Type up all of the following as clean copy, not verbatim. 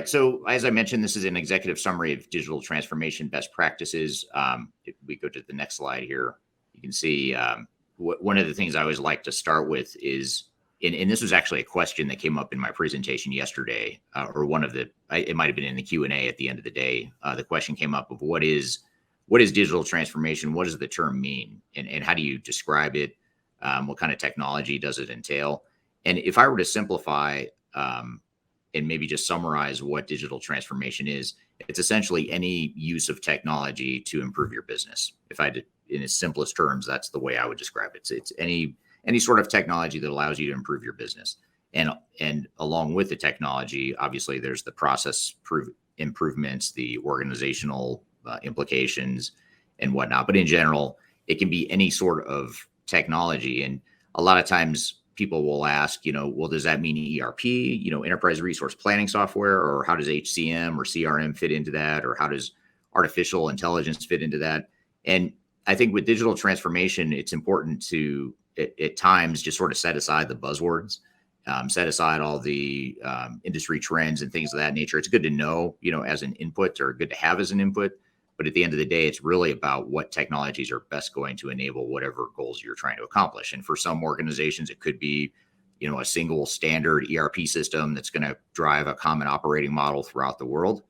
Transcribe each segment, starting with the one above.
right. So as I mentioned, this is an executive summary of digital transformation best practices. If we go to the next slide here, you can see one of the things I always like to start with is, and this was actually a question that came up in my presentation yesterday, or it might have been in the Q&A at the end of the day. The question came up of what is digital transformation? What does the term mean? And how do you describe it? What kind of technology does it entail? And if I were to simplify and maybe just summarize what digital transformation is, it's essentially any use of technology to improve your business. If I did, in its simplest terms, that's the way I would describe it. It's any sort of technology that allows you to improve your business. And along with the technology, obviously there's the process improvements, the organizational implications and whatnot. But in general, it can be any sort of technology. And a lot of times people will ask, well, does that mean ERP, enterprise resource planning software, or how does HCM or CRM fit into that? Or how does artificial intelligence fit into that? And I think with digital transformation, it's important to, at times, just sort of set aside the buzzwords, set aside all the industry trends and things of that nature. It's good to know, as an input, or good to have as an input. But at the end of the day, it's really about what technologies are best going to enable whatever goals you're trying to accomplish. And for some organizations, it could be, a single standard ERP system that's going to drive a common operating model throughout the world,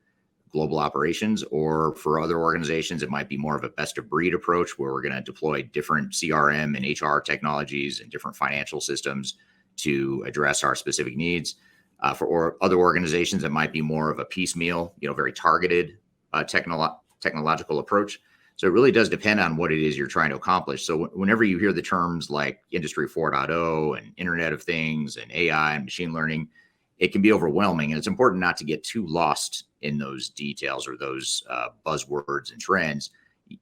global operations. Or for other organizations, it might be more of a best of breed approach where we're going to deploy different CRM and HR technologies and different financial systems to address our specific needs. For other organizations, it might be more of a piecemeal, very targeted technological approach. So it really does depend on what it is you're trying to accomplish. So whenever you hear the terms like Industry 4.0 and Internet of Things and AI and machine learning, it can be overwhelming. And it's important not to get too lost in those details or those buzzwords and trends.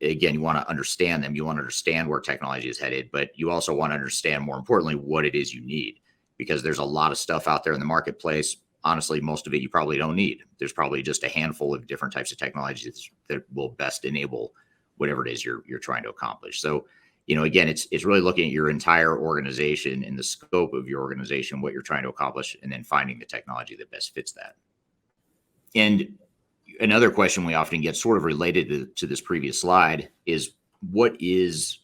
Again, you want to understand them. You want to understand where technology is headed, but you also want to understand, more importantly, what it is you need, because there's a lot of stuff out there in the marketplace. Honestly, most of it you probably don't need. There's probably just a handful of different types of technologies that will best enable whatever it is you're trying to accomplish. So, again, it's really looking at your entire organization and the scope of your organization, what you're trying to accomplish, and then finding the technology that best fits that. And another question we often get, sort of related to this previous slide, is what is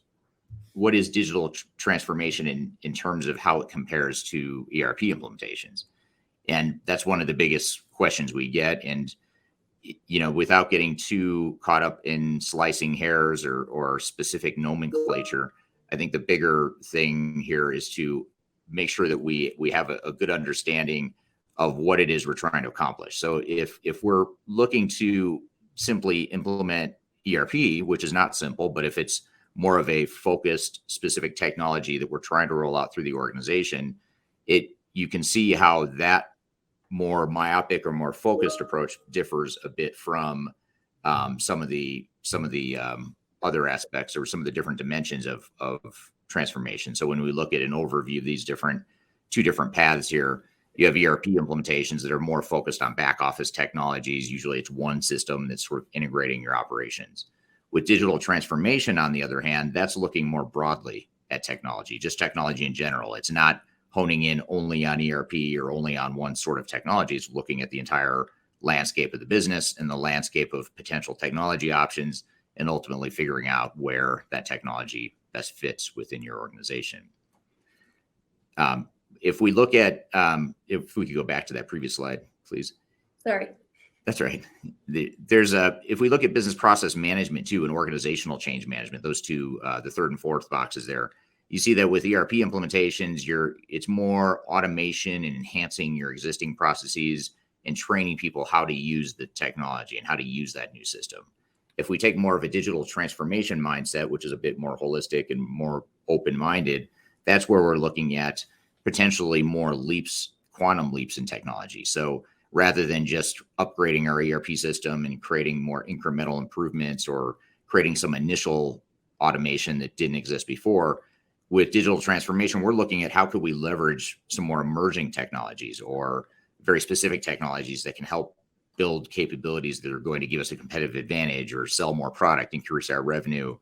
digital transformation in terms of how it compares to ERP implementations? And that's one of the biggest questions we get. And, without getting too caught up in slicing hairs or specific nomenclature, I think the bigger thing here is to make sure that we have a good understanding of what it is we're trying to accomplish. So if we're looking to simply implement ERP, which is not simple, but if it's more of a focused, specific technology that we're trying to roll out through the organization, you can see how that more myopic or more focused approach differs a bit from some of the other aspects or some of the different dimensions of transformation. So when we look at an overview of these two different paths here, you have ERP implementations that are more focused on back office technologies. Usually it's one system that's sort of integrating your operations. With digital transformation, on the other hand, that's looking more broadly at technology, just technology in general. It's not honing in only on ERP or only on one sort of technology. It's looking at the entire landscape of the business and the landscape of potential technology options, and ultimately figuring out where that technology best fits within your organization. If we look at, if we could go back to that previous slide, please. Sorry. That's right. If we look at business process management too, and organizational change management, those two, the third and fourth boxes there, you see that with ERP implementations, it's more automation and enhancing your existing processes and training people how to use the technology and how to use that new system. If we take more of a digital transformation mindset, which is a bit more holistic and more open-minded, that's where we're looking at potentially more quantum leaps in technology. So rather than just upgrading our ERP system and creating more incremental improvements or creating some initial automation that didn't exist before, with digital transformation, we're looking at how could we leverage some more emerging technologies or very specific technologies that can help build capabilities that are going to give us a competitive advantage or sell more product, increase our revenue,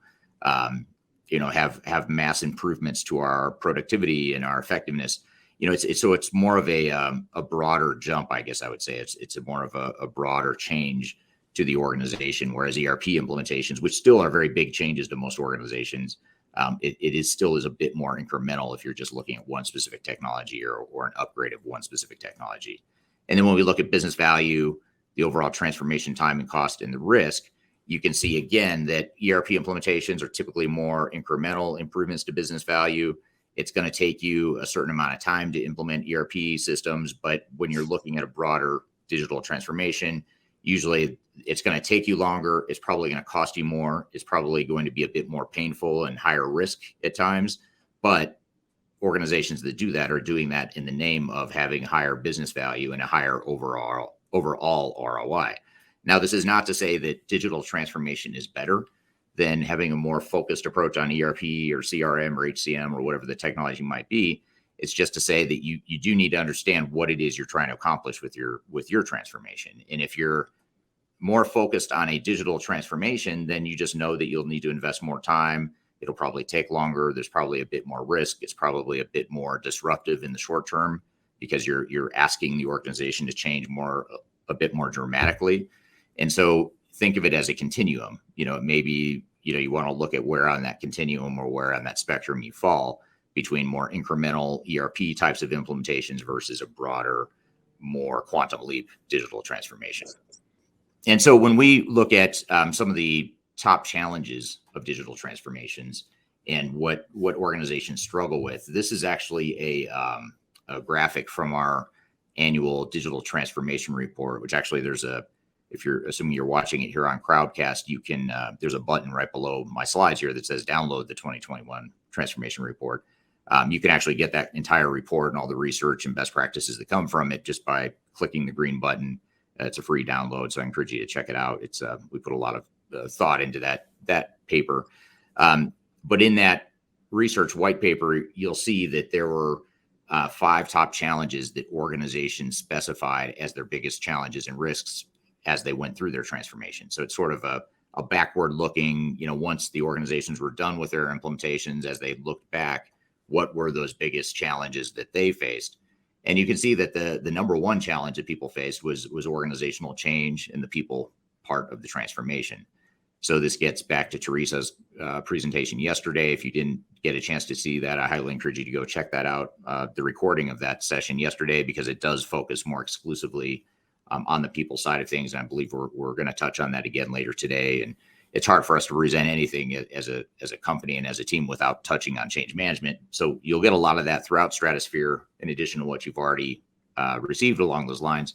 have mass improvements to our productivity and our effectiveness. it's more of a broader jump, I guess I would say. It's a more of a broader change to the organization, whereas ERP implementations, which still are very big changes to most organizations, it is still is a bit more incremental if you're just looking at one specific technology or an upgrade of one specific technology. And then when we look at business value, the overall transformation time and cost and the risk, you can see again that ERP implementations are typically more incremental improvements to business value. It's going to take you a certain amount of time to implement ERP systems, but when you're looking at a broader digital transformation, usually it's going to take you longer. It's probably going to cost you more. It's probably going to be a bit more painful and higher risk at times. But organizations that do that are doing that in the name of having higher business value and a higher overall ROI. Now, this is not to say that digital transformation is better than having a more focused approach on ERP or CRM or HCM or whatever the technology might be. It's just to say that you do need to understand what it is you're trying to accomplish with your transformation. And if you're more focused on a digital transformation, then you just know that you'll need to invest more time. It'll probably take longer. There's probably a bit more risk. It's probably a bit more disruptive in the short term because you're asking the organization to change a bit more dramatically. And so think of it as a continuum. Maybe, you want to look at where on that continuum or where on that spectrum you fall between more incremental ERP types of implementations versus a broader, more quantum leap digital transformation. And so when we look at some of the top challenges of digital transformations and what organizations struggle with, this is actually a graphic from our annual digital transformation report, which actually if you're assuming you're watching it here on Crowdcast, you can, there's a button right below my slides here that says download the 2021 transformation report. You can actually get that entire report and all the research and best practices that come from it just by clicking the green button. It's a free download, so I encourage you to check it out. We put a lot of thought into that paper. But in that research white paper, you'll see that there were 5 top challenges that organizations specified as their biggest challenges and risks as they went through their transformation. So it's sort of a backward looking, once the organizations were done with their implementations, as they looked back, what were those biggest challenges that they faced? And you can see that the number one challenge that people faced was organizational change in the people part of the transformation. So this gets back to Teresa's presentation yesterday. If you didn't get a chance to see that, I highly encourage you to go check that out, the recording of that session yesterday, because it does focus more exclusively on the people side of things. And I believe we're going to touch on that again later today. And it's hard for us to present anything as a company and as a team without touching on change management. So you'll get a lot of that throughout Stratosphere, in addition to what you've already received along those lines.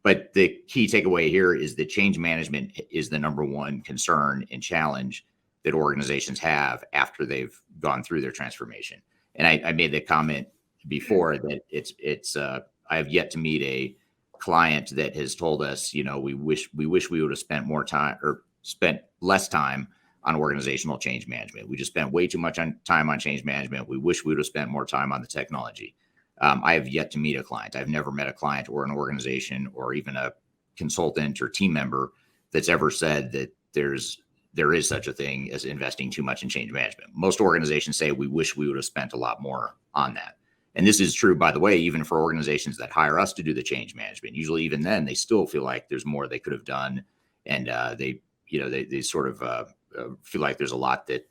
But the key takeaway here is that change management is the number one concern and challenge that organizations have after they've gone through their transformation. And I made the comment before that I have yet to meet a client that has told us, we wish we would have spent more time or spent less time on organizational change management. We just spent way too much time on change management. We wish we would have spent more time on the technology. I have yet to meet a client. I've never met a client or an organization or even a consultant or team member that's ever said that there is such a thing as investing too much in change management. Most organizations say we wish we would have spent a lot more on that. And this is true, by the way, even for organizations that hire us to do the change management. Usually even then, they still feel like there's more they could have done. And they sort of feel like there's a lot that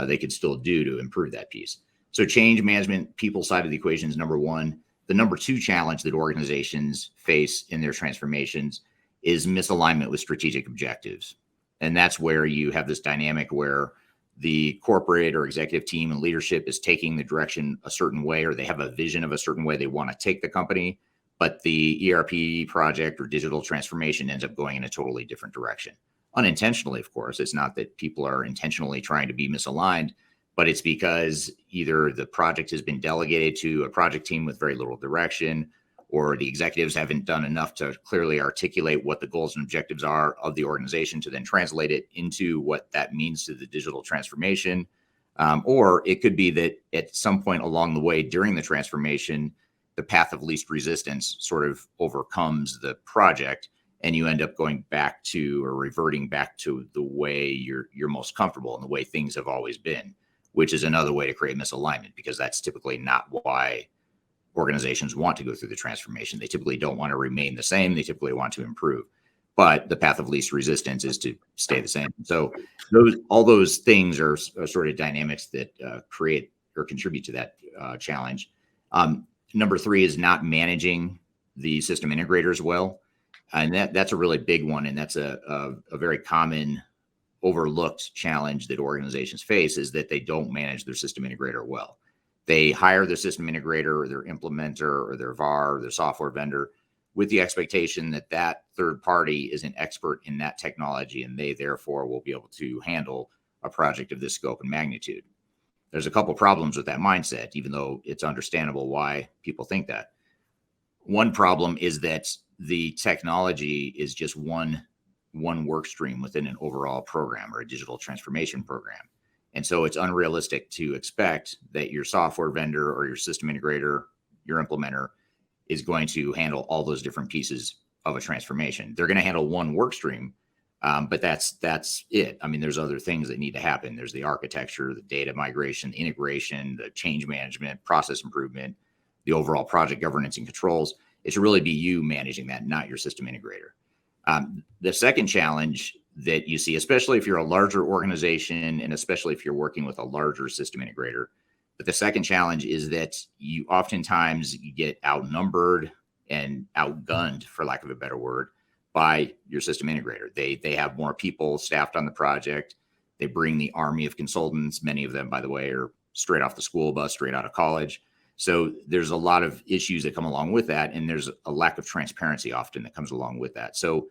they could still do to improve that piece. So change management, people side of the equation is number one. The number two challenge that organizations face in their transformations is misalignment with strategic objectives. And that's where you have this dynamic where the corporate or executive team and leadership is taking the direction a certain way, or they have a vision of a certain way they want to take the company, but the ERP project or digital transformation ends up going in a totally different direction. Unintentionally, of course. It's not that people are intentionally trying to be misaligned, but it's because either the project has been delegated to a project team with very little direction, or the executives haven't done enough to clearly articulate what the goals and objectives are of the organization to then translate it into what that means to the digital transformation. Or it could be that at some point along the way during the transformation, the path of least resistance sort of overcomes the project, and you end up going back to or reverting back to the way you're most comfortable and the way things have always been, which is another way to create misalignment, because that's typically not why organizations want to go through the transformation. They typically don't want to remain the same. They typically want to improve. But the path of least resistance is to stay the same. So all those things are sort of dynamics that create or contribute to that challenge. Number 3 is not managing the system integrators well. And that's a really big one. And that's a very common overlooked challenge that organizations face, is that they don't manage their system integrator well. They hire their system integrator or their implementer or their VAR or their software vendor with the expectation that that third party is an expert in that technology, and they therefore will be able to handle a project of this scope and magnitude. There's a couple problems with that mindset, even though it's understandable why people think that. One problem is that the technology is just one work stream within an overall program or a digital transformation program. And so it's unrealistic to expect that your software vendor or your system integrator, your implementer, is going to handle all those different pieces of a transformation. They're going to handle one work stream, but that's it. I mean, there's other things that need to happen. There's the architecture, the data migration, the integration, the change management, process improvement, the overall project governance and controls. It should really be you managing that, not your system integrator. The second challenge that you see, especially if you're a larger organization and especially if you're working with a larger system integrator, but the second challenge is that you oftentimes get outnumbered and outgunned, for lack of a better word, by your system integrator. They have more people staffed on the project. They bring the army of consultants. Many of them, by the way, are straight off the school bus, straight out of college. So there's a lot of issues that come along with that. And there's a lack of transparency often that comes along with that. So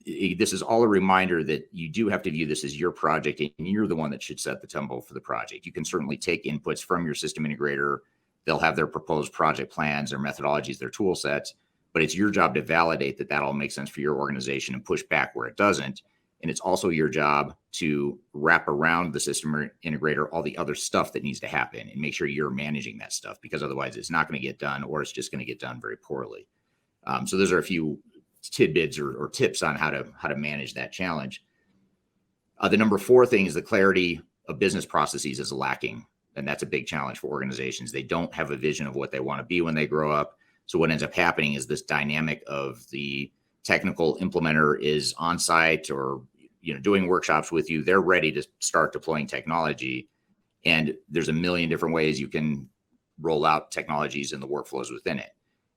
this is all a reminder that you do have to view this as your project, and you're the one that should set the tempo for the project. You can certainly take inputs from your system integrator. They'll have their proposed project plans, their methodologies, their tool sets, but it's your job to validate that that all makes sense for your organization and push back where it doesn't. And it's also your job to wrap around the system integrator all the other stuff that needs to happen and make sure you're managing that stuff, because otherwise it's not going to get done, or it's just going to get done very poorly. So those are a few tidbits or tips on how to manage that challenge. The number 4 thing is the clarity of business processes is lacking. And that's a big challenge for organizations. They don't have a vision of what they want to be when they grow up. So what ends up happening is this dynamic of the technical implementer is on site or doing workshops with you. They're ready to start deploying technology. And there's a million different ways you can roll out technologies and the workflows within it.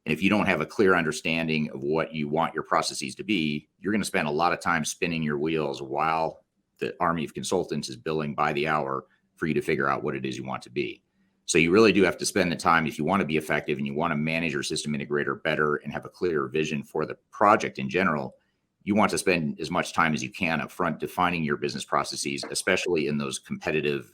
And if you don't have a clear understanding of what you want your processes to be, you're going to spend a lot of time spinning your wheels while the army of consultants is billing by the hour for you to figure out what it is you want to be. So you really do have to spend the time, if you want to be effective and you want to manage your system integrator better and have a clear vision for the project in general, you want to spend as much time as you can up front defining your business processes, especially in those competitive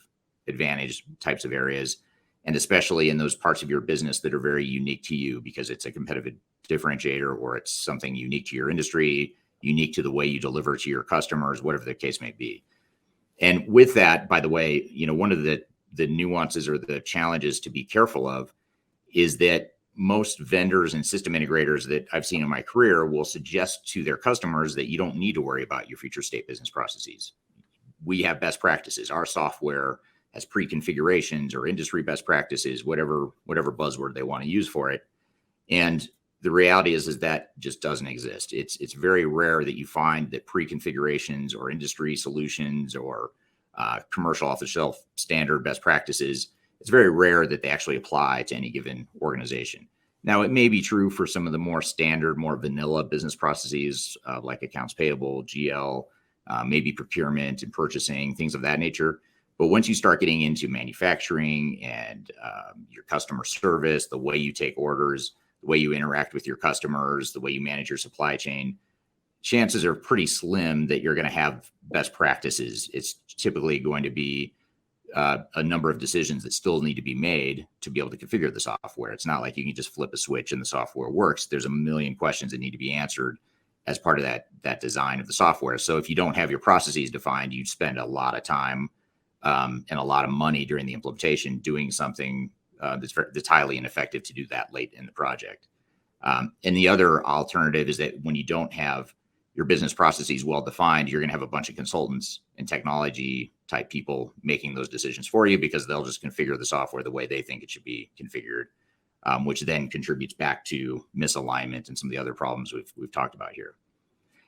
advantage types of areas, and especially in those parts of your business that are very unique to you because it's a competitive differentiator or it's something unique to your industry, unique to the way you deliver to your customers, whatever the case may be. And with that, by the way, one of the nuances or the challenges to be careful of is that most vendors and system integrators that I've seen in my career will suggest to their customers that you don't need to worry about your future state business processes. We have best practices. Our software has pre-configurations or industry best practices, whatever buzzword they want to use for it. And the reality is that just doesn't exist. It's very rare that you find that pre-configurations or industry solutions or commercial off-the-shelf standard best practices, it's very rare that they actually apply to any given organization. Now, it may be true for some of the more standard, more vanilla business processes like accounts payable, GL, maybe procurement and purchasing, things of that nature. But once you start getting into manufacturing and your customer service, the way you take orders, the way you interact with your customers, the way you manage your supply chain, chances are pretty slim that you're going to have best practices. It's typically going to be a number of decisions that still need to be made to be able to configure the software. It's not like you can just flip a switch and the software works. There's a million questions that need to be answered as part of that design of the software. So if you don't have your processes defined, you spend a lot of time and a lot of money during the implementation doing something that's highly ineffective to do that late in the project. And the other alternative is that when you don't have your business processes well defined, you're going to have a bunch of consultants and technology type people making those decisions for you because they'll just configure the software the way they think it should be configured. which then contributes back to misalignment and some of the other problems we've talked about here.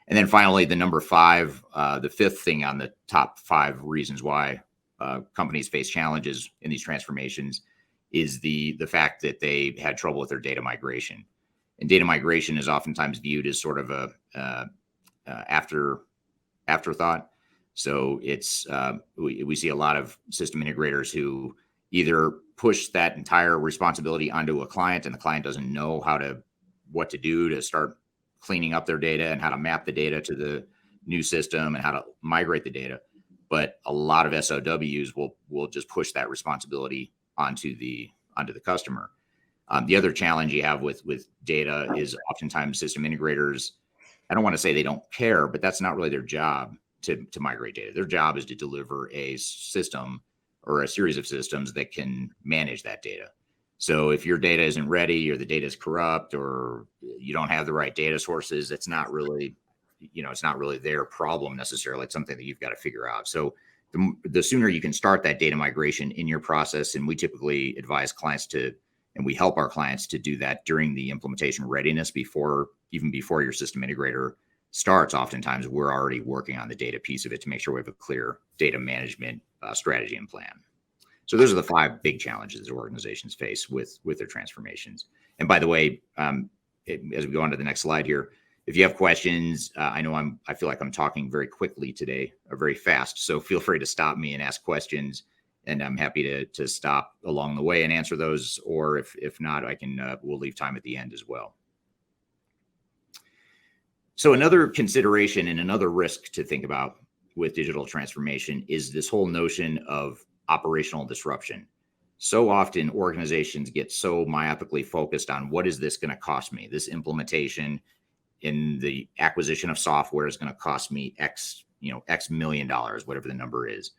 And then finally, the number 5, the fifth thing on the top 5 reasons why companies face challenges in these transformations is the fact that they had trouble with their data migration. And data migration is oftentimes viewed as sort of a afterthought. So it's we see a lot of system integrators who either push that entire responsibility onto a client, and the client doesn't know what to do to start cleaning up their data and how to map the data to the new system and how to migrate the data. But a lot of SOWs will just push that responsibility onto the customer. The other challenge you have with data is oftentimes system integrators, I don't want to say they don't care, but that's not really their job to migrate data. Their job is to deliver a system or a series of systems that can manage that data. So if your data isn't ready, or the data is corrupt, or you don't have the right data sources, it's not really their problem necessarily. It's something that you've got to figure out. So the sooner you can start that data migration in your process, and we typically advise clients and we help our clients to do that during the implementation readiness even before your system integrator starts. Oftentimes we're already working on the data piece of it to make sure we have a clear data management strategy and plan. So those are the 5 big challenges that organizations face with their transformations. And by the way, as we go on to the next slide here, if you have questions, I feel like I'm talking very quickly today, or very fast. So feel free to stop me and ask questions, and I'm happy to stop along the way and answer those. Or if not, we'll leave time at the end as well. So another consideration and another risk to think about with digital transformation is this whole notion of operational disruption. So often organizations get so myopically focused on what is this going to cost me? This implementation in the acquisition of software is going to cost me X million dollars, whatever the number is.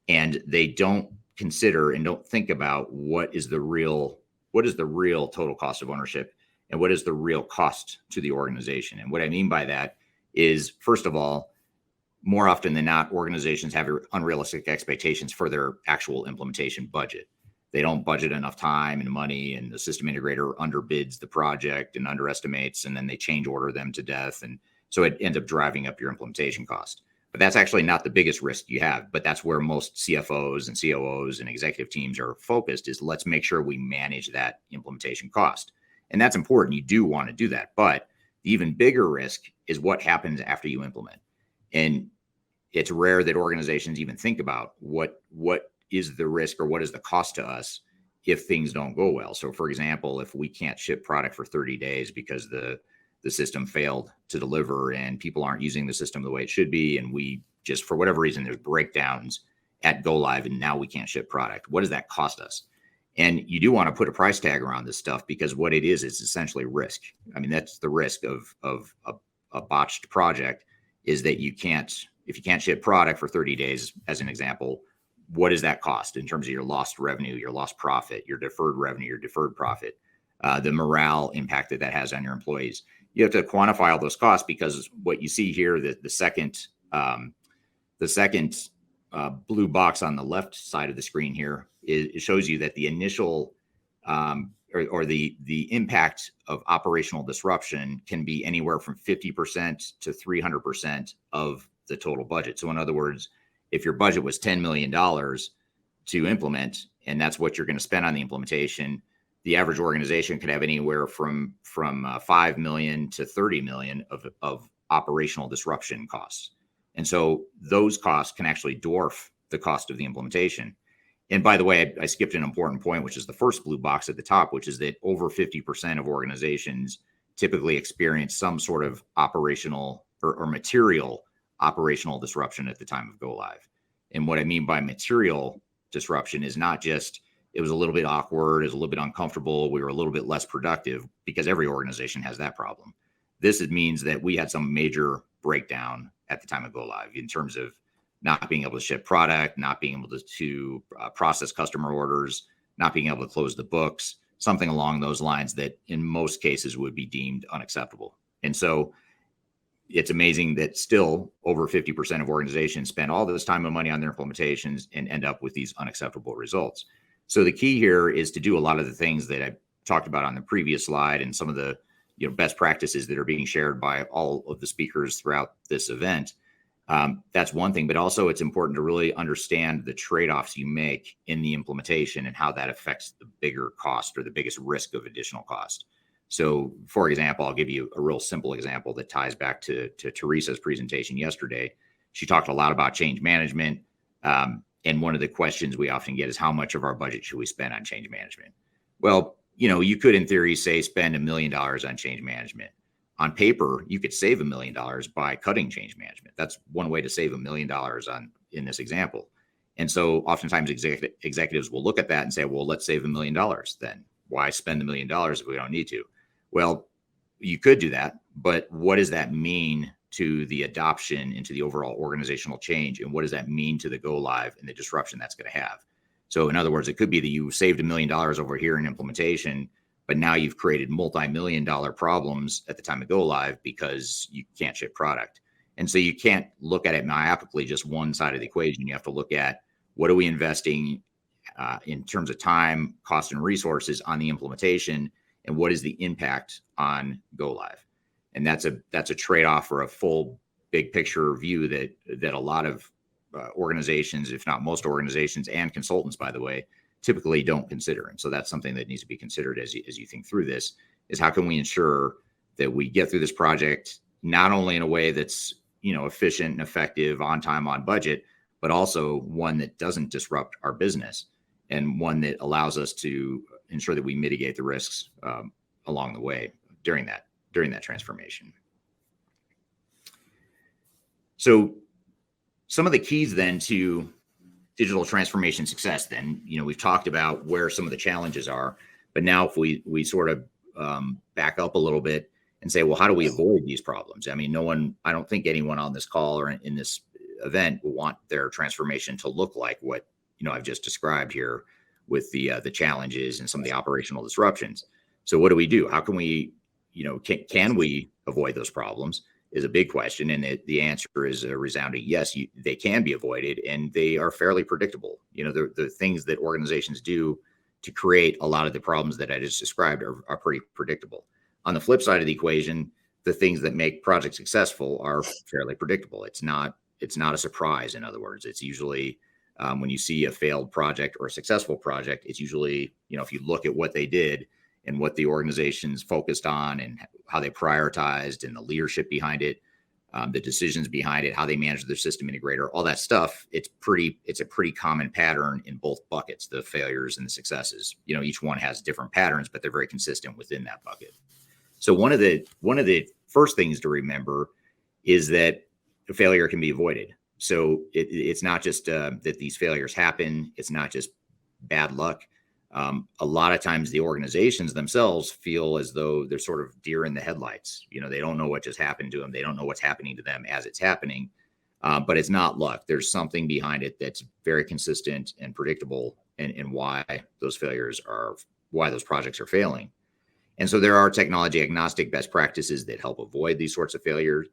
And they don't consider and don't think about what is the real total cost of ownership, and what is the real cost to the organization. And what I mean by that is, first of all, more often than not, organizations have unrealistic expectations for their actual implementation budget. They don't budget enough time and money, and the system integrator underbids the project and underestimates, and then they change order them to death. And so it ends up driving up your implementation cost. But that's actually not the biggest risk you have, but that's where most CFOs and COOs and executive teams are focused, is let's make sure we manage that implementation cost. And that's important. You do want to do that. But the even bigger risk is what happens after you implement. And it's rare that organizations even think about what is the risk or what is the cost to us if things don't go well. So for example, if we can't ship product for 30 days because the system failed to deliver and people aren't using the system the way it should be, and we just, for whatever reason, there's breakdowns at go live and now we can't ship product, what does that cost us? And you do want to put a price tag around this stuff, because what it is essentially risk. I mean, that's the risk of a botched project, is that if you can't ship product for 30 days, as an example, what does that cost in terms of your lost revenue, your lost profit, your deferred revenue, your deferred profit, the morale impact that has on your employees? You have to quantify all those costs, because what you see here, the second blue box on the left side of the screen here, it shows you that the initial or the impact of operational disruption can be anywhere from 50% to 300% of the total budget. So in other words, if your budget was $10 million to implement, and that's what you're going to spend on the implementation, the average organization could have anywhere from 5 million to 30 million of operational disruption costs. And so those costs can actually dwarf the cost of the implementation. And by the way, I skipped an important point, which is the first blue box at the top, which is that over 50% of organizations typically experience some sort of operational or material operational disruption at the time of go live. And what I mean by material disruption is not just, it was a little bit awkward, it was a little bit uncomfortable, we were a little bit less productive, because every organization has that problem. This means that we had some major breakdown at the time of go live in terms of not being able to ship product, not being able to process customer orders, not being able to close the books, something along those lines that in most cases would be deemed unacceptable. And so it's amazing that still over 50% of organizations spend all this time and money on their implementations and end up with these unacceptable results. So the key here is to do a lot of the things that I talked about on the previous slide and some of the best practices that are being shared by all of the speakers throughout this event. That's one thing, but also it's important to really understand the trade-offs you make in the implementation and how that affects the bigger cost or the biggest risk of additional cost. So, for example, I'll give you a real simple example that ties back to Teresa's presentation yesterday. She talked a lot about change management. And one of the questions we often get is, how much of our budget should we spend on change management? Well, you could, in theory, say spend $1 million on change management. On paper, you could save $1 million by cutting change management. That's one way to save $1 million in this example. And so oftentimes executives will look at that and say, well, let's save $1 million then. Why spend $1 million if we don't need to? Well, you could do that, but what does that mean to the adoption into the overall organizational change? And what does that mean to the go live and the disruption that's going to have? So in other words, it could be that you saved $1 million over here in implementation, but now you've created multi-million-dollar problems at the time of go live because you can't ship product. And so you can't look at it myopically, just one side of the equation. You have to look at, what are we investing in terms of time, cost, and resources on the implementation, and what is the impact on go live? And that's a trade-off or a full big picture view that a lot of organizations, if not most organizations and consultants, by the way, typically don't consider. And so that's something that needs to be considered as you think through this, is how can we ensure that we get through this project, not only in a way that's, efficient and effective, on time, on budget, but also one that doesn't disrupt our business and one that allows us to ensure that we mitigate the risks along the way during that transformation. So some of the keys then to digital transformation success, then, we've talked about where some of the challenges are, but now if we sort of back up a little bit and say, well, how do we avoid these problems? I mean, I don't think anyone on this call or in this event will want their transformation to look like what, I've just described here with the challenges and some of the operational disruptions. So what do we do? How can we, can we avoid those problems is a big question. And the answer is a resounding yes, they can be avoided, and they are fairly predictable. The things that organizations do to create a lot of the problems that I just described are pretty predictable. On the flip side of the equation, the things that make projects successful are fairly predictable. It's not a surprise. In other words, it's usually when you see a failed project or a successful project, it's usually, if you look at what they did and what the organization's focused on and how they prioritized and the leadership behind it, the decisions behind it, how they manage their system integrator, all that stuff, it's a pretty common pattern in both buckets, the failures and the successes. Each one has different patterns, but they're very consistent within that bucket. So one of the first things to remember is that a failure can be avoided. So it's not just that these failures happen. It's not just bad luck. A lot of times the organizations themselves feel as though they're sort of deer in the headlights. They don't know what just happened to them. They don't know what's happening to them as it's happening. But it's not luck. There's something behind it that's very consistent and predictable, and why those projects are failing. And so there are technology agnostic best practices that help avoid these sorts of failures.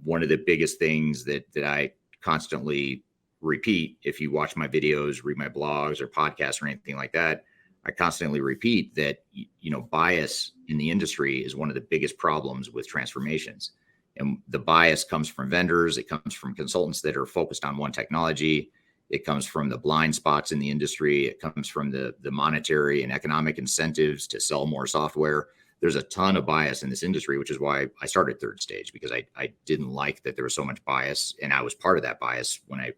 One of the biggest things that I constantly repeat, if you watch my videos, read my blogs or podcasts or anything like that, I constantly repeat that, bias in the industry is one of the biggest problems with transformations. And the bias comes from vendors. It comes from consultants that are focused on one technology. It comes from the blind spots in the industry. It comes from the monetary and economic incentives to sell more software. There's a ton of bias in this industry, which is why I started Third Stage, because I didn't like that there was so much bias, and I was part of that bias when I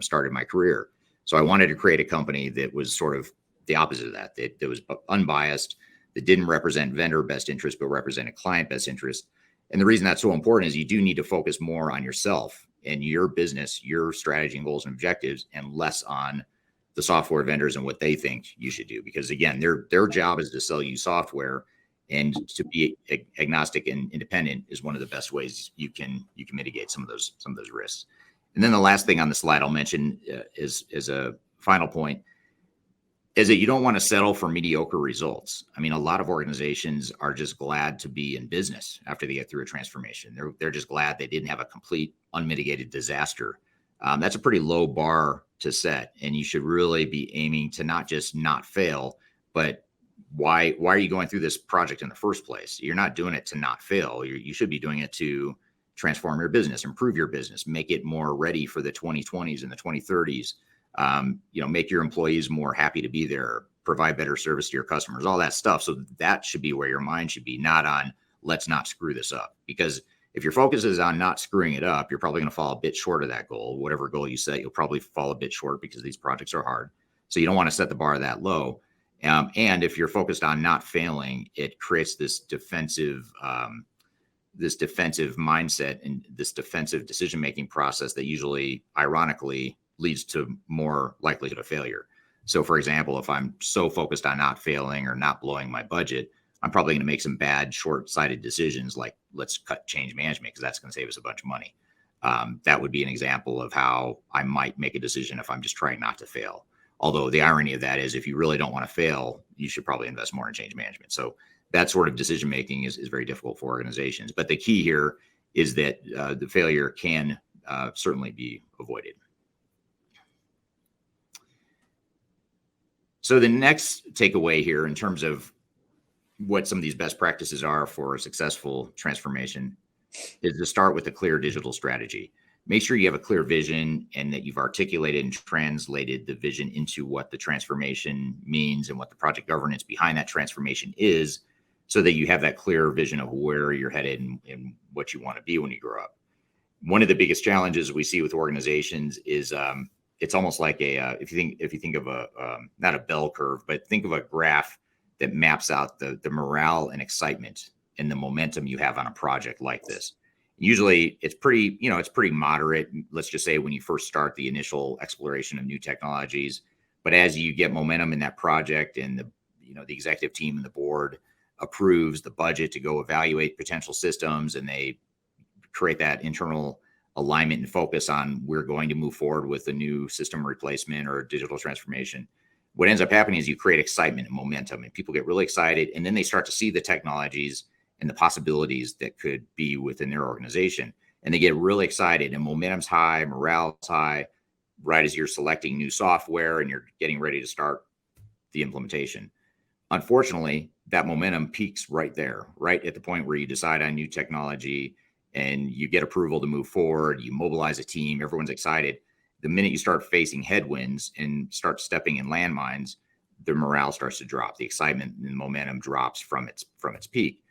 started my career. So I wanted to create a company that was sort of the opposite of that was unbiased, that didn't represent vendor best interest, but represented client best interest. And the reason that's so important is you do need to focus more on yourself and your business, your strategy and goals and objectives, and less on the software vendors and what they think you should do. Because again, their job is to sell you software, and to be agnostic and independent is one of the best ways you can mitigate some of those risks. And then the last thing on the slide I'll mention is a final point, is that you don't want to settle for mediocre results. I mean, a lot of organizations are just glad to be in business after they get through a transformation. They're just glad they didn't have a complete unmitigated disaster. That's a pretty low bar to set, and you should really be aiming to not just not fail, but why are you going through this project in the first place? You're not doing it to not fail. You should be doing it to transform your business, improve your business, make it more ready for the 2020s and the 2030s. Make your employees more happy to be there, provide better service to your customers, all that stuff. So that should be where your mind should be, not on let's not screw this up. Because if your focus is on not screwing it up, you're probably going to fall a bit short of that goal. Whatever goal you set, you'll probably fall a bit short because these projects are hard. So you don't want to set the bar that low. And if you're focused on not failing, it creates this defensive mindset and this defensive decision-making process that usually, ironically, leads to more likelihood of failure. So, for example, if I'm so focused on not failing or not blowing my budget, I'm probably going to make some bad, short-sighted decisions like let's cut change management because that's going to save us a bunch of money. That would be an example of how I might make a decision if I'm just trying not to fail. Although the irony of that is if you really don't want to fail, you should probably invest more in change management. So that sort of decision-making is very difficult for organizations. But the key here is that the failure can certainly be avoided. So the next takeaway here in terms of what some of these best practices are for a successful transformation is to start with a clear digital strategy. Make sure you have a clear vision and that you've articulated and translated the vision into what the transformation means and what the project governance behind that transformation is, so that you have that clear vision of where you're headed and what you want to be when you grow up. One of the biggest challenges we see with organizations is it's almost like if you think of not a bell curve, but think of a graph that maps out the morale and excitement and the momentum you have on a project like this. Usually it's pretty moderate. Let's just say when you first start the initial exploration of new technologies, but as you get momentum in that project and the executive team and the board approves the budget to go evaluate potential systems and they create that internal alignment and focus on we're going to move forward with a new system replacement or digital transformation. What ends up happening is you create excitement and momentum and people get really excited, and then they start to see the technologies and the possibilities that could be within their organization. And they get really excited and momentum's high, morale's high, right as you're selecting new software and you're getting ready to start the implementation. Unfortunately, that momentum peaks right there, right at the point where you decide on new technology and you get approval to move forward, you mobilize a team, everyone's excited. The minute you start facing headwinds and start stepping in landmines, the morale starts to drop. The excitement and momentum drops from its peak.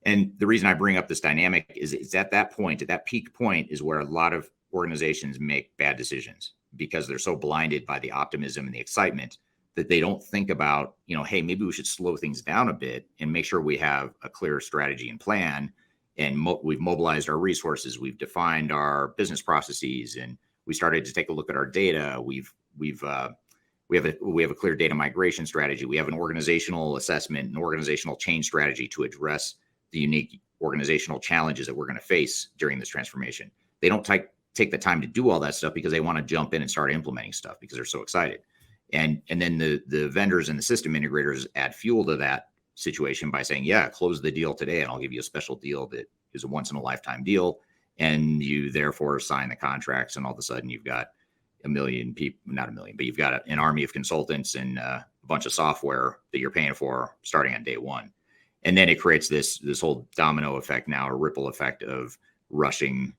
And the reason I bring up this dynamic is it's at that point, at that peak point, is where a lot of organizations make bad decisions because they're so blinded by the optimism and the excitement that they don't think about, hey, maybe we should slow things down a bit and make sure we have a clear strategy and plan. And we've mobilized our resources. We've defined our business processes, and we started to take a look at our data. We have a clear data migration strategy. We have an organizational assessment, an organizational change strategy to address the unique organizational challenges that we're going to face during this transformation. They don't take the time to do all that stuff because they want to jump in and start implementing stuff because they're so excited. And then the vendors and the system integrators add fuel to that situation by saying, yeah, close the deal today and I'll give you a special deal that is a once in a lifetime deal. And you therefore sign the contracts, and all of a sudden you've got a million people, not a million, but you've got an army of consultants and a bunch of software that you're paying for starting on day one. And then it creates this whole domino effect now, a ripple effect of rushing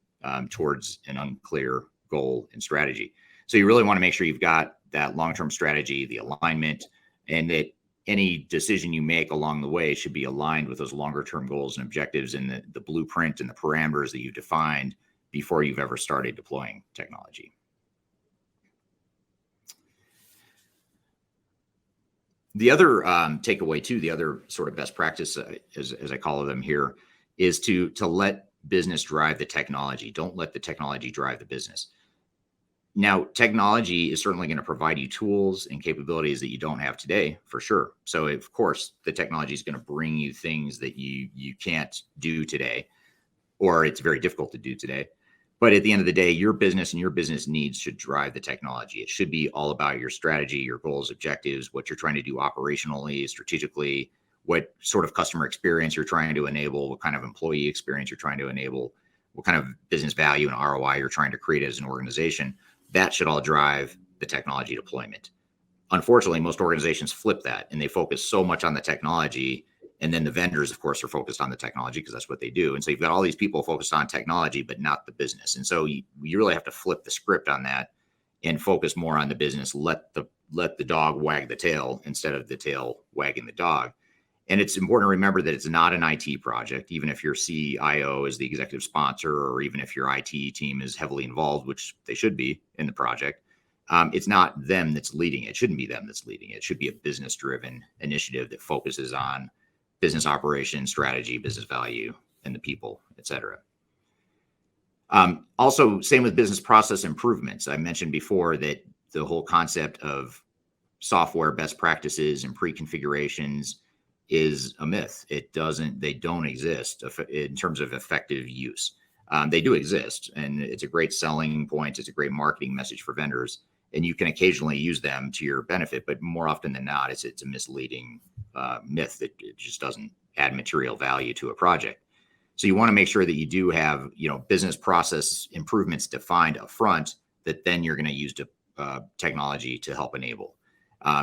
towards an unclear goal and strategy. So you really want to make sure you've got that long-term strategy, the alignment, and that any decision you make along the way should be aligned with those longer-term goals and objectives and the blueprint and the parameters that you've defined before you've ever started deploying technology. The other takeaway too, the other sort of best practice, as I call them here, is to let business drive the technology. Don't let the technology drive the business. Now, technology is certainly going to provide you tools and capabilities that you don't have today, for sure. So, of course, the technology is going to bring you things that you can't do today, or it's very difficult to do today. But at the end of the day, your business and your business needs should drive the technology. It should be all about your strategy, your goals, objectives, what you're trying to do operationally, strategically, what sort of customer experience you're trying to enable, what kind of employee experience you're trying to enable, what kind of business value and ROI you're trying to create as an organization. That should all drive the technology deployment. Unfortunately, most organizations flip that and they focus so much on the technology. And then the vendors, of course, are focused on the technology because that's what they do. And so you've got all these people focused on technology, but not the business. And so you really have to flip the script on that and focus more on the business. Let the dog wag the tail instead of the tail wagging the dog. And it's important to remember that it's not an IT project, even if your CIO is the executive sponsor, or even if your IT team is heavily involved, which they should be in the project. It's not them that's leading it. It shouldn't be them that's leading it. It should be a business-driven initiative that focuses on business operations, strategy, business value, and the people, et cetera. Also, same with business process improvements. I mentioned before that the whole concept of software best practices and pre-configurations is a myth. They don't exist in terms of effective use. They do exist, and it's a great selling point. It's a great marketing message for vendors, and you can occasionally use them to your benefit, but more often than not, it's a misleading myth that it just doesn't add material value to a project. So you want to make sure that you do have, business process improvements defined up front that then you're going to use technology to help enable.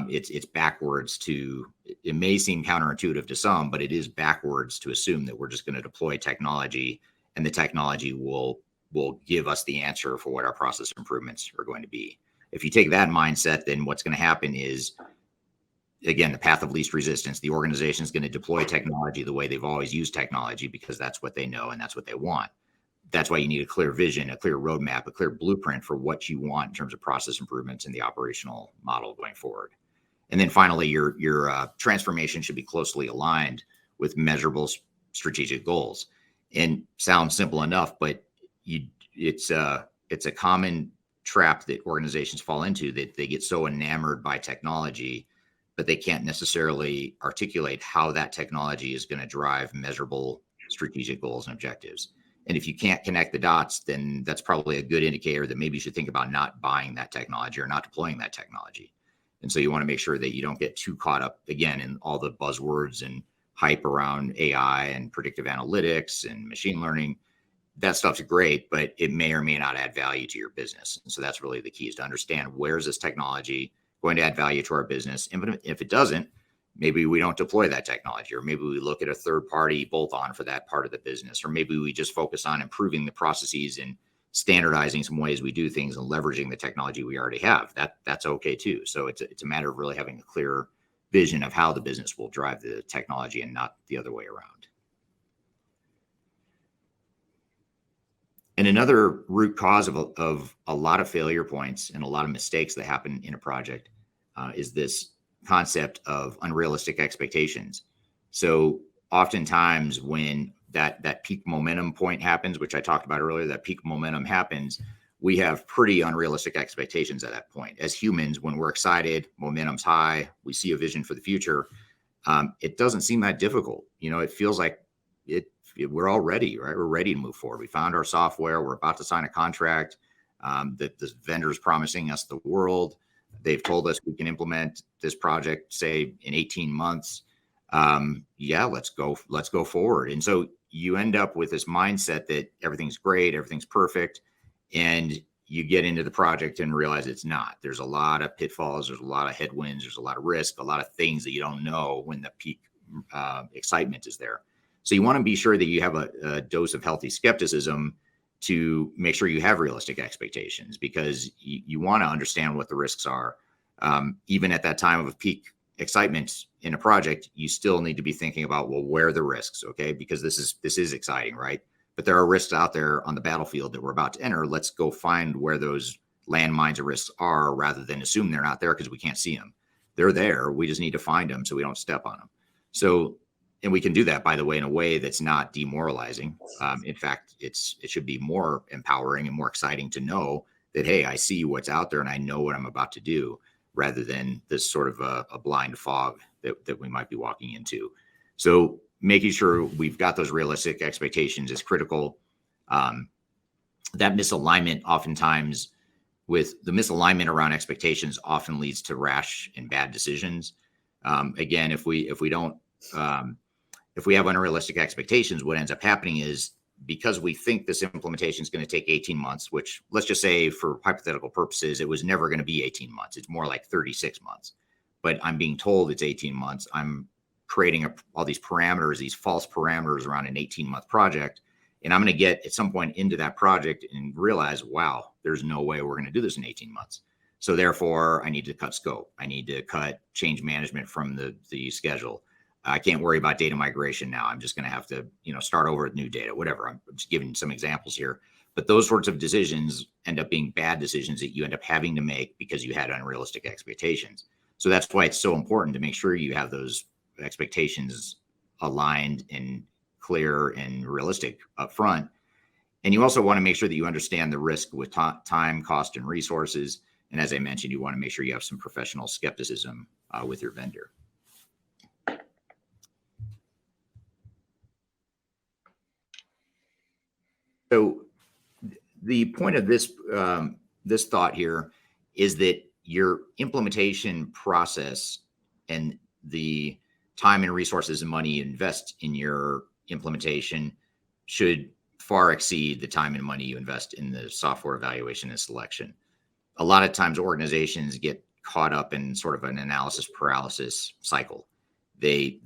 It's backwards it may seem counterintuitive to some, but it is backwards to assume that we're just going to deploy technology and the technology will give us the answer for what our process improvements are going to be. If you take that mindset, then what's going to happen is, again, the path of least resistance. The organization is going to deploy technology the way they've always used technology because that's what they know and that's what they want. That's why you need a clear vision, a clear roadmap, a clear blueprint for what you want in terms of process improvements in the operational model going forward. And then finally, your transformation should be closely aligned with measurable strategic goals. And sounds simple enough, but it's a common trap that organizations fall into, that they get so enamored by technology, but they can't necessarily articulate how that technology is going to drive measurable strategic goals and objectives. And if you can't connect the dots, then that's probably a good indicator that maybe you should think about not buying that technology or not deploying that technology. And so you want to make sure that you don't get too caught up, again, in all the buzzwords and hype around AI and predictive analytics and machine learning. That stuff's great, but it may or may not add value to your business. And so that's really the key, is to understand, where is this technology going to add value to our business? And if it doesn't, maybe we don't deploy that technology, or maybe we look at a third-party bolt-on for that part of the business, or maybe we just focus on improving the processes and standardizing some ways we do things and leveraging the technology we already have. That's okay too. So it's a matter of really having a clear vision of how the business will drive the technology and not the other way around. And another root cause of a lot of failure points and a lot of mistakes that happen in a project is this concept of unrealistic expectations. So oftentimes when that peak momentum point happens, which I talked about earlier, that peak momentum happens, we have pretty unrealistic expectations at that point. As humans, when we're excited, momentum's high, we see a vision for the future, it doesn't seem that difficult. It feels like we're all ready, right? We're ready to move forward. We found our software. We're about to sign a contract that the vendor's promising us the world. They've told us we can implement this project, say, in 18 months. Let's go forward. And so you end up with this mindset that everything's great, everything's perfect, and you get into the project and realize it's not. There's a lot of pitfalls. There's a lot of headwinds. There's a lot of risk, a lot of things that you don't know when the peak excitement is there. So you want to be sure that you have a dose of healthy skepticism to make sure you have realistic expectations, because you want to understand what the risks are. Even at that time of peak excitement in a project, you still need to be thinking about, well, where are the risks? Okay, because this is exciting, right? But there are risks out there on the battlefield that we're about to enter. Let's go find where those landmines or risks are, rather than assume they're not there because we can't see them. They're there. We just need to find them so we don't step on them. So, and we can do that, by the way, in a way that's not demoralizing. In fact, it should be more empowering and more exciting to know that, hey, I see what's out there and I know what I'm about to do, rather than this sort of a blind fog that we might be walking into. So making sure we've got those realistic expectations is critical. That misalignment, oftentimes, with the misalignment around expectations, often leads to rash and bad decisions. Again, if we have unrealistic expectations, what ends up happening is because we think this implementation is going to take 18 months, which let's just say for hypothetical purposes, it was never going to be 18 months. It's more like 36 months, but I'm being told it's 18 months. I'm creating all these parameters, these false parameters around an 18-month project. And I'm going to get at some point into that project and realize, wow, there's no way we're going to do this in 18 months. So therefore, I need to cut scope. I need to cut change management from the schedule. I can't worry about data migration now. I'm just going to have to, start over with new data, whatever. I'm just giving some examples here. But those sorts of decisions end up being bad decisions that you end up having to make because you had unrealistic expectations. So that's why it's so important to make sure you have those expectations aligned and clear and realistic up front. And you also want to make sure that you understand the risk with time, cost, and resources. And as I mentioned, you want to make sure you have some professional skepticism with your vendor. So the point of this this thought here is that your implementation process and the time and resources and money you invest in your implementation should far exceed the time and money you invest in the software evaluation and selection. A lot of times organizations get caught up in sort of an analysis paralysis cycle. They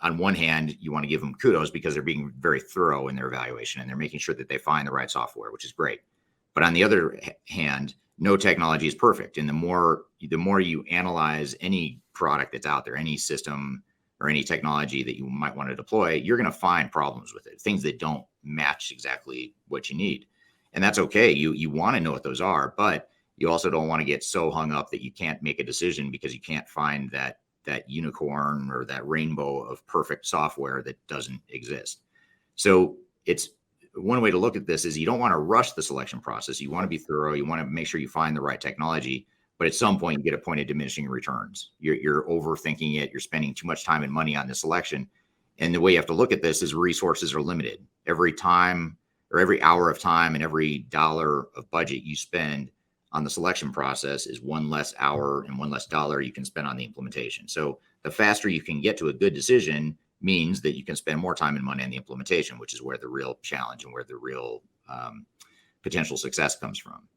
on one hand, you want to give them kudos because they're being very thorough in their evaluation and they're making sure that they find the right software, which is great. But on the other hand, no technology is perfect. And the more you analyze any product that's out there, any system or any technology that you might want to deploy, you're going to find problems with it, things that don't match exactly what you need. And that's okay. You want to know what those are, but you also don't want to get so hung up that you can't make a decision because you can't find that unicorn or that rainbow of perfect software that doesn't exist. So it's one way to look at this is you don't want to rush the selection process. You want to be thorough. You want to make sure you find the right technology, but at some point you get a point of diminishing returns. You're overthinking it. You're spending too much time and money on the selection. And the way you have to look at this is resources are limited. Every time or every hour of time and every dollar of budget you spend on the selection process is one less hour and one less dollar you can spend on the implementation. So the faster you can get to a good decision means that you can spend more time and money on the implementation, which is where the real challenge and where the real potential success comes from.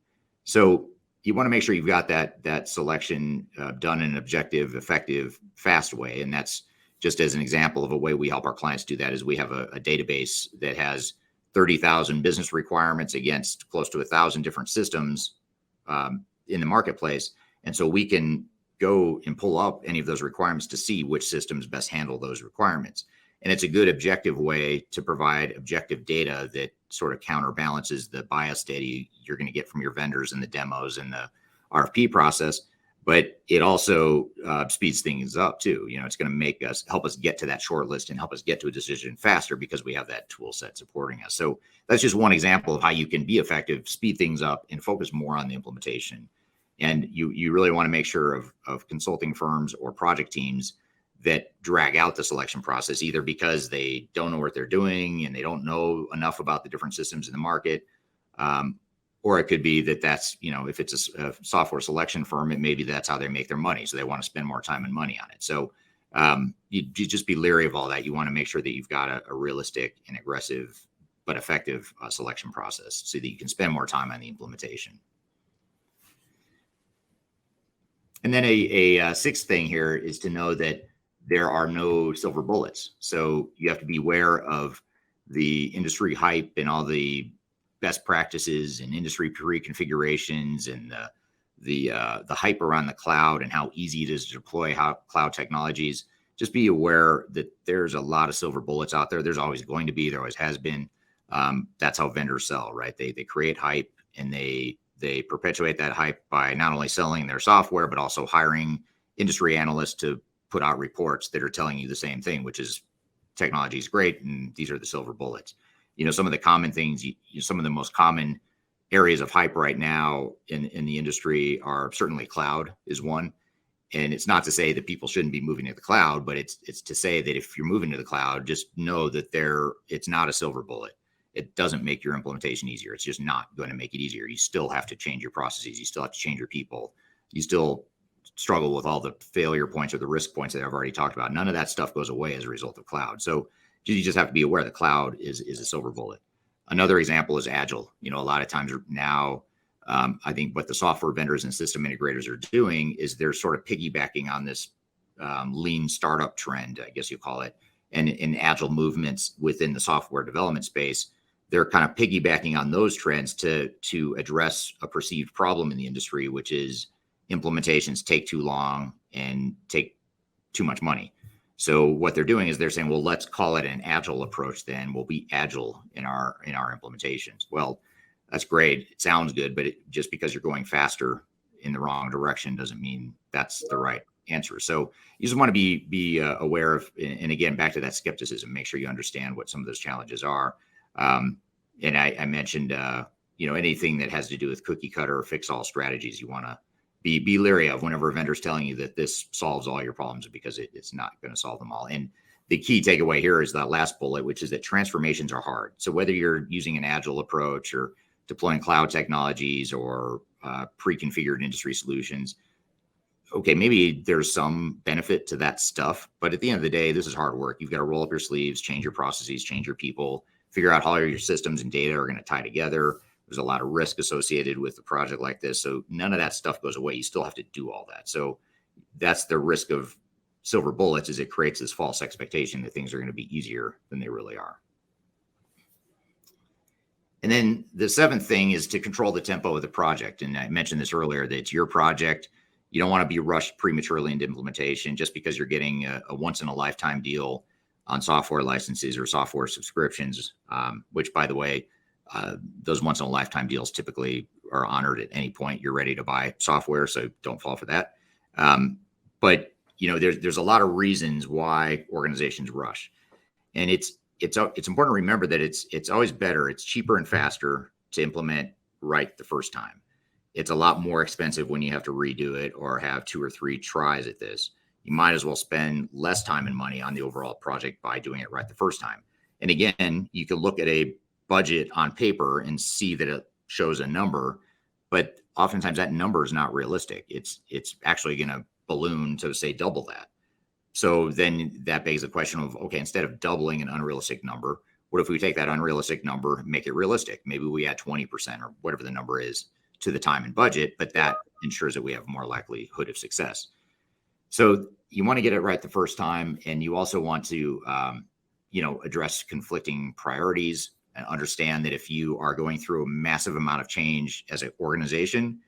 So you want to make sure you've got that selection done in an objective, effective, fast way. And that's just as an example of a way we help our clients do that is we have a database that has 30,000 business requirements against close to 1,000 different systems in the marketplace. And so we can go and pull up any of those requirements to see which systems best handle those requirements. And it's a good objective way to provide objective data that sort of counterbalances the bias data you're going to get from your vendors and the demos and the RFP process. But it also speeds things up too. It's going to help us get to that short list and help us get to a decision faster because we have that tool set supporting us. So that's just one example of how you can be effective, speed things up, and focus more on the implementation. And you really want to make sure of consulting firms or project teams that drag out the selection process, either because they don't know what they're doing and they don't know enough about the different systems in the market, or it could be that's, if it's a software selection firm, it maybe that's how they make their money. So they want to spend more time and money on it. So you just be leery of all that. You want to make sure that you've got a realistic and aggressive but effective selection process so that you can spend more time on the implementation. And then a sixth thing here is to know that there are no silver bullets. So you have to be aware of the industry hype and all the best practices and industry pre-configurations and the hype around the cloud and how easy it is to deploy cloud technologies. Just be aware that there's a lot of silver bullets out there. There's always going to be, there always has been. That's how vendors sell, right? They create hype and they perpetuate that hype by not only selling their software, but also hiring industry analysts to put out reports that are telling you the same thing, which is technology is great and these are the silver bullets. Some of the common things, some of the most common areas of hype right now in the industry are certainly cloud is one. And it's not to say that people shouldn't be moving to the cloud, but it's to say that if you're moving to the cloud, just know that it's not a silver bullet. It doesn't make your implementation easier. It's just not going to make it easier. You still have to change your processes. You still have to change your people. You still struggle with all the failure points or the risk points that I've already talked about. None of that stuff goes away as a result of cloud. So You just have to be aware the cloud is a silver bullet. Another example is Agile. A lot of times now, I think what the software vendors and system integrators are doing is they're sort of piggybacking on this lean startup trend, I guess you call it, and in Agile movements within the software development space. They're kind of piggybacking on those trends to address a perceived problem in the industry, which is implementations take too long and take too much money. So what they're doing is they're saying, well, let's call it an Agile approach. Then we'll be Agile in our implementations. Well, that's great. It sounds good, but just because you're going faster in the wrong direction doesn't mean that's the right answer. So you just want to be aware of, and again, back to that skepticism, make sure you understand what some of those challenges are. And I mentioned, anything that has to do with cookie cutter or fix all strategies, you want to be leery of whenever a vendor's telling you that this solves all your problems, because it's not going to solve them all. And the key takeaway here is that last bullet, which is that transformations are hard. So whether you're using an Agile approach or deploying cloud technologies or pre-configured industry solutions, okay, maybe there's some benefit to that stuff, but at the end of the day, this is hard work. You've got to roll up your sleeves, change your processes, change your people, figure out how your systems and data are going to tie together. There's a lot of risk associated with a project like this. So none of that stuff goes away. You still have to do all that. So that's the risk of silver bullets, is it creates this false expectation that things are going to be easier than they really are. And then the seventh thing is to control the tempo of the project. And I mentioned this earlier, that it's your project. You don't want to be rushed prematurely into implementation just because you're getting a once in a lifetime deal on software licenses or software subscriptions, which, by the way, those once in a lifetime deals typically are honored at any point you're ready to buy software. So don't fall for that. But there's a lot of reasons why organizations rush, and it's important to remember that it's always better. It's cheaper and faster to implement right the first time. It's a lot more expensive when you have to redo it or have 2 or 3 tries at this. You might as well spend less time and money on the overall project by doing it right the first time. And again, you can look at a budget on paper and see that it shows a number, but oftentimes that number is not realistic. It's actually going to balloon to, say, double that. So then that begs the question of, okay, instead of doubling an unrealistic number, what if we take that unrealistic number and make it realistic? Maybe we add 20% or whatever the number is to the time and budget, but that ensures that we have more likelihood of success. So you want to get it right the first time, and you also want to, address conflicting priorities and understand that if you are going through a massive amount of change as an organization,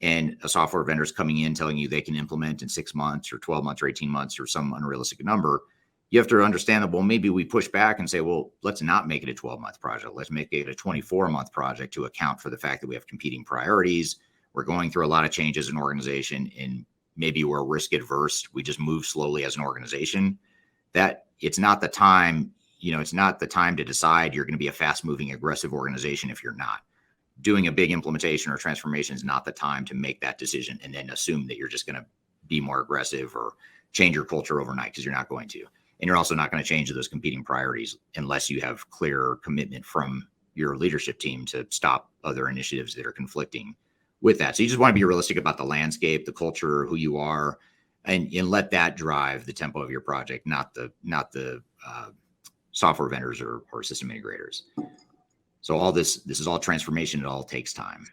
and a software vendor is coming in telling you they can implement in 6 months or 12 months or 18 months or some unrealistic number, you have to understand that, well, maybe we push back and say, well, let's not make it a 12-month project. Let's make it a 24-month project to account for the fact that we have competing priorities. We're going through a lot of changes as an organization, and maybe we're risk adverse. We just move slowly as an organization. That it's not the time, it's not the time to decide you're going to be a fast-moving, aggressive organization if you're not. Doing a big implementation or transformation is not the time to make that decision and then assume that you're just going to be more aggressive or change your culture overnight, because you're not going to. And you're also not going to change those competing priorities unless you have clear commitment from your leadership team to stop other initiatives that are conflicting with that. So you just want to be realistic about the landscape, the culture, who you are, and let that drive the tempo of your project, not the software vendors or system integrators. So all this is all transformation. It all takes time.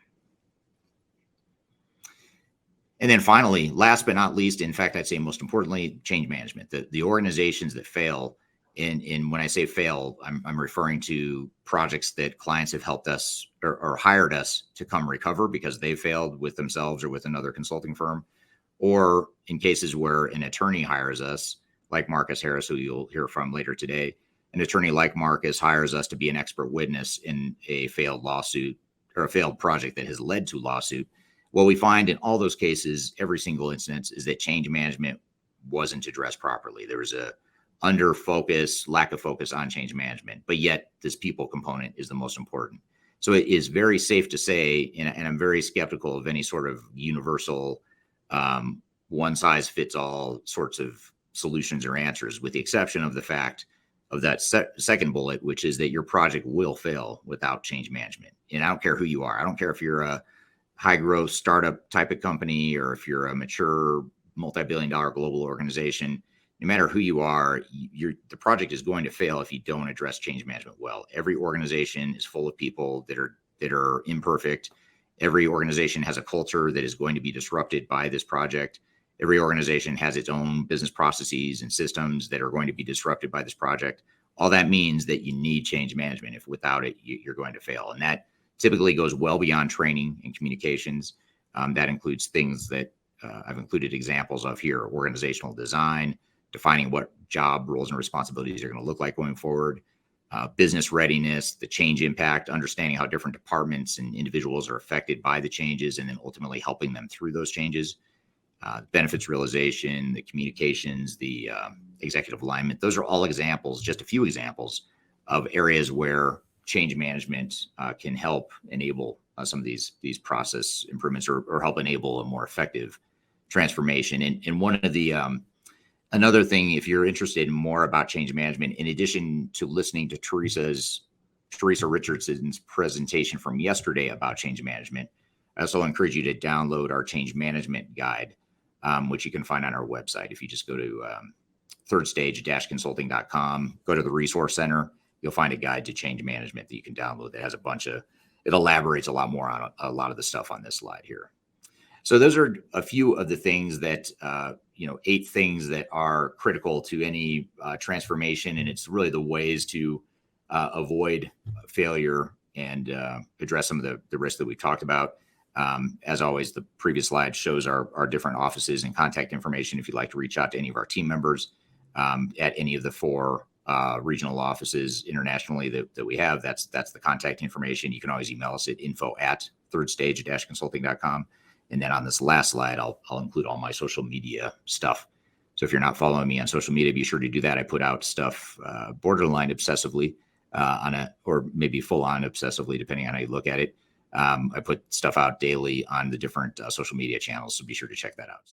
And then finally, last but not least, in fact, I'd say most importantly, change management. The organizations that fail, and when I say fail, I'm referring to projects that clients have helped us or hired us to come recover because they failed with themselves or with another consulting firm, or in cases where an attorney hires us, like Marcus Harris, who you'll hear from later today. An attorney like Marcus hires us to be an expert witness in a failed lawsuit or a failed project that has led to lawsuit. What we find in all those cases, every single instance, is that change management wasn't addressed properly. There was a lack of focus on change management, but yet this people component is the most important. So it is very safe to say, and I'm very skeptical of any sort of universal one size fits all sorts of solutions or answers, with the exception of the fact of that second bullet, which is that your project will fail without change management. And I don't care who you are. I don't care if you're a high growth startup type of company or if you're a mature multi-billion-dollar global organization. no matter who you are, the project is going to fail if you don't address change management well. Every organization is full of people that are imperfect. Every organization has a culture that is going to be disrupted by this project. Every organization has its own business processes and systems that are going to be disrupted by this project. All that means that you need change management. If without it, you're going to fail. And that typically goes well beyond training and communications. That includes things that I've included examples of here: organizational design, defining what job roles and responsibilities are going to look like going forward, business readiness, the change impact, understanding how different departments and individuals are affected by the changes, and then ultimately helping them through those changes. Benefits realization, the communications, the executive alignment. Those are all examples, just a few examples of areas where change management can help enable some of these process improvements or help enable a more effective transformation. And one of the another thing, if you're interested in more about change management, in addition to listening to Teresa Richardson's presentation from yesterday about change management, I also encourage you to download our change management guide, which you can find on our website. If you just go to thirdstage-consulting.com, go to the resource center, you'll find a guide to change management that you can download that has it elaborates a lot more on a lot of the stuff on this slide here. So those are a few of the things that, 8 things that are critical to any transformation. And it's really the ways to avoid failure and address some of the risks that we talked about. As always, the previous slide shows our different offices and contact information if you'd like to reach out to any of our team members at any of the 4 regional offices internationally that we have. That's the contact information. You can always email us at info@thirdstage-consulting.com. And then on this last slide, I'll include all my social media stuff. So if you're not following me on social media, be sure to do that. I put out stuff borderline obsessively or maybe full on obsessively, depending on how you look at it. I put stuff out daily on the different social media channels, so be sure to check that out.